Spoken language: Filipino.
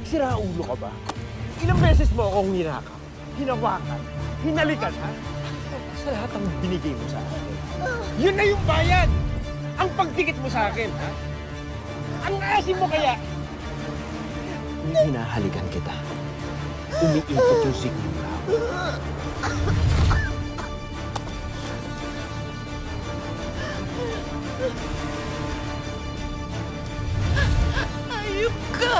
Sira ulo ka ba? Ilang beses mo akong hinakap, hinawakan, hinalikan, ha? Sa lahat ng binigay mo sa akin. Yun na yung bayad! Ang pagdikit mo sa akin, ha? Ang asim mo kaya! Nung hinahalikan kita, umiikot yung sigmura. Ayok ka!